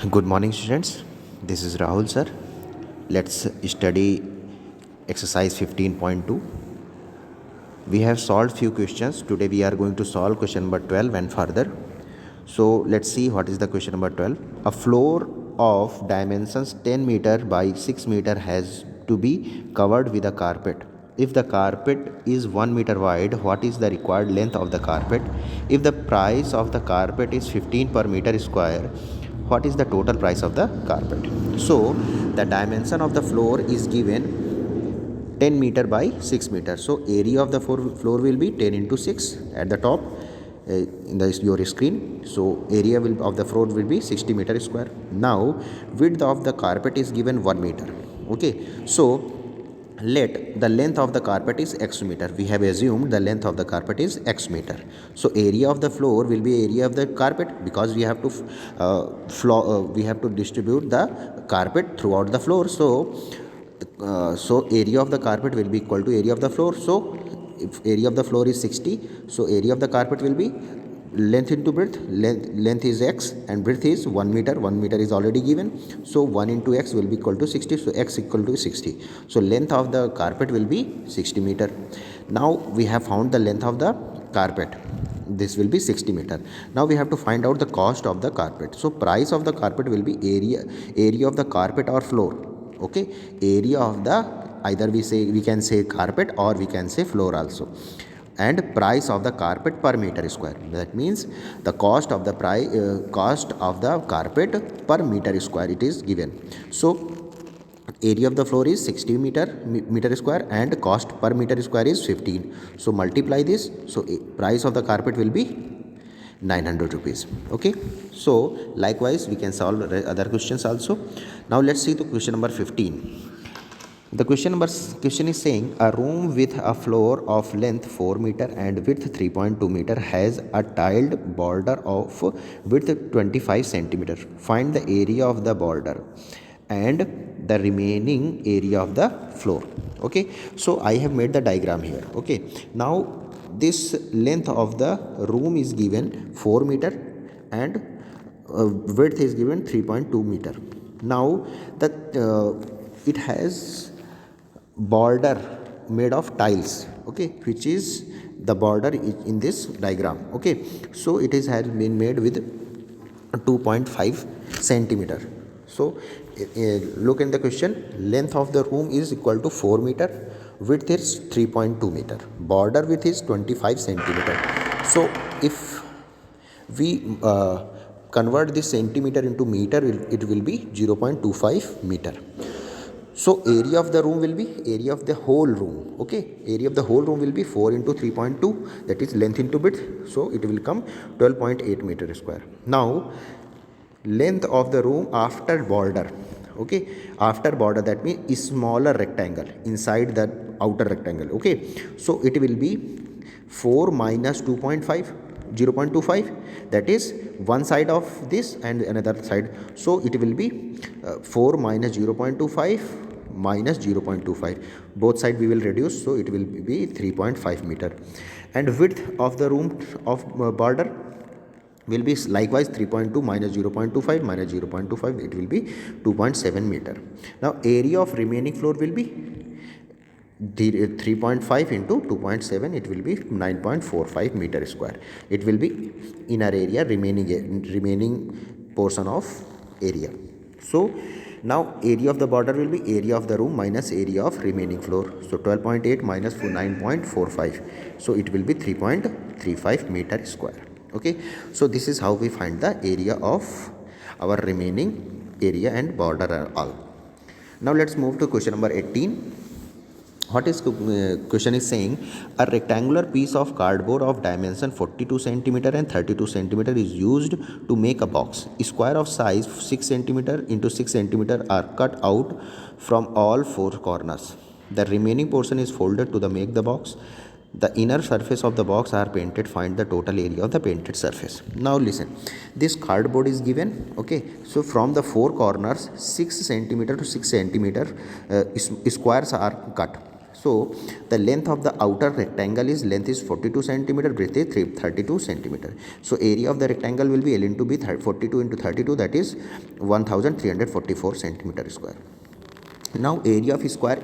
Good morning, students. This is Rahul, sir. Let's study exercise 15.2. We have solved few questions. Today we are going to solve question number 12 and further. So let's see what is the question number 12. A floor of dimensions 10 meter by 6 meter has to be covered with a carpet. If the carpet is 1 meter wide, what is the required length of the carpet? If the price of the carpet is 15 per meter square, what is the total price of the carpet? So the dimension of the floor is given 10 meter by 6 meter. So area of the floor will be 10 into 6 at the top in your screen. So area of the floor will be 60 meter square. Now width of the carpet is given 1 meter. Okay, so let the length of the carpet is x meter. We have assumed the length of the carpet is x meter. So area of the floor will be area of the carpet, because we have to we have to distribute the carpet throughout the floor. So area of the carpet will be equal to area of the floor. So if area of the floor is 60, so area of the carpet will be length into breadth. Length is x and breadth is 1 meter. 1 meter is already given, so 1 into x will be equal to 60. So x equal to 60. So length of the carpet will be 60 meter. Now we have found the length of the carpet. This will be 60 meter. Now we have to find out the cost of the carpet. So price of the carpet will be area of the carpet or floor. Okay, area of the, either we can say carpet or we can say floor also, and price of the carpet per meter square. That means the cost of the cost of the carpet per meter square, it is given. So area of the floor is 60 meter square and cost per meter square is 15. So multiply this. So price of the carpet will be 900 rupees. Okay, so likewise we can solve other questions also. Now let's see the question number 15. The question is saying a room with a floor of length 4 meter and width 3.2 meter has a tiled border of width 25 centimeter. Find the area of the border and the remaining area of the floor. Okay, so I have made the diagram here. Okay, now this length of the room is given 4 meter and width is given 3.2 meter. Now that it has border made of tiles, okay, which is the border in this diagram. Okay, so it has been made with 2.5 centimeter. So look in the question. Length of the room is equal to 4 meter, width is 3.2 meter, border width is 25 centimeter. So if we convert this centimeter into meter, it will be 0.25 meter. So area of the room will be area of the whole room. Okay, area of the whole room will be 4 into 3.2, that is length into width. So it will come 12.8 meter square. Now length of the room after border. Okay, after border, that means smaller rectangle inside that outer rectangle. Okay, so it will be 4 minus 2.5, 0.25, that is one side of this and another side. So it will be 4 minus 0.25 minus 0.25, both side we will reduce, so it will be 3.5 meter. And width of the room of border will be likewise 3.2 minus 0.25 minus 0.25, it will be 2.7 meter. Now area of remaining floor will be 3.5 into 2.7, it will be 9.45 meter square. It will be inner area, remaining portion of area. So now area of the border will be area of the room minus area of remaining floor. So 12.8 minus 9.45, so it will be 3.35 meter square. Okay, so this is how we find the area of our remaining area and border are all. Now let's move to question number 18. What is question is saying a rectangular piece of cardboard of dimension 42 centimeter and 32 centimeter is used to make a box. A square of size 6 centimeter into 6 centimeter are cut out from all four corners. The remaining portion is folded to make the box. The inner surface of the box are painted. Find the total area of the painted surface. Now listen, this cardboard is given. Okay, so from the four corners 6 centimeter to 6 centimeter squares are cut. So the length of the outer rectangle is, length is 42 centimeter, breadth is 32 centimeter. So area of the rectangle will be L into B, 42 into 32, that is 1344 centimeter square. Now area of square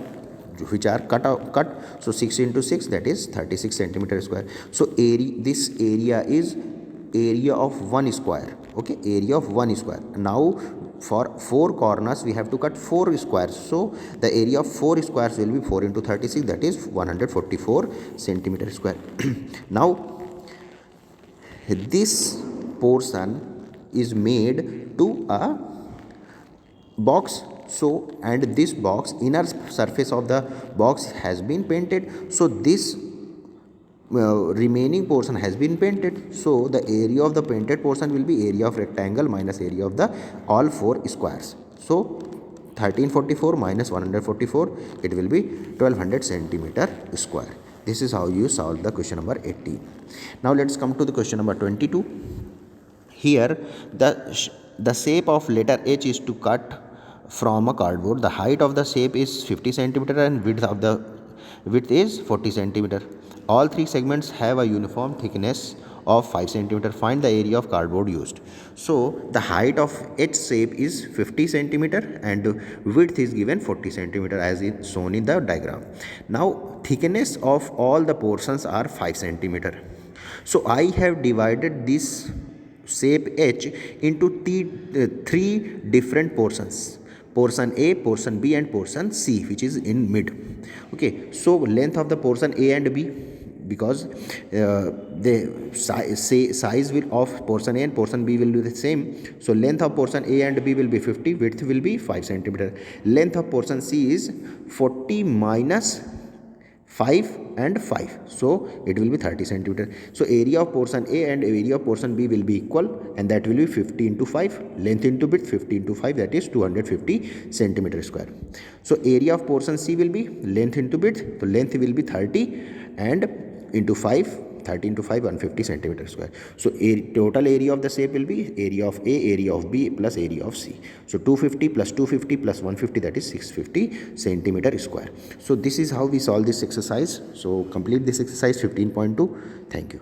which are cut, so 6 into 6, that is 36 centimeter square. So this area is area of one square. Okay, area of one square. Now for 4 corners we have to cut 4 squares, so the area of 4 squares will be 4 into 36, that is 144 centimeter square. Now this portion is made to a box, so and this box, inner surface of the box has been painted, so this remaining portion has been painted, so the area of the painted portion will be area of rectangle minus area of the all 4 squares. So 1344 minus 144, it will be 1200 centimeter square. This is how you solve the question number 18. Now let's come to the question number 22. Here the shape of letter H is to cut from a cardboard. The height of the shape is 50 centimeter and width is 40 centimeter. All 3 segments have a uniform thickness of 5 centimeter. Find the area of cardboard used. So the height of H shape is 50 centimeter and width is given 40 centimeter as is shown in the diagram. Now thickness of all the portions are 5 centimeter. So I have divided this shape H into 3 different portions: portion A, portion B and portion C, which is in mid. Okay, so length of the portion A and B, because the size will of portion A and portion B will be the same, so length of portion A and B will be 50, width will be 5 centimeter. Length of portion C is 40 minus 5 and 5, so it will be 30 centimeter. So area of portion A and area of portion B will be equal, and that will be 50 into 5, length into width 50 into 5, that is 250 centimeter square. So area of portion C will be length into width, so length will be 30 and into 5, 30 into 5, 150 centimeter square. So total area of the shape will be area of A, area of B plus area of C. So 250 plus 250 plus 150, that is 650 centimeter square. So this is how we solve this exercise. So complete this exercise 15.2. Thank you.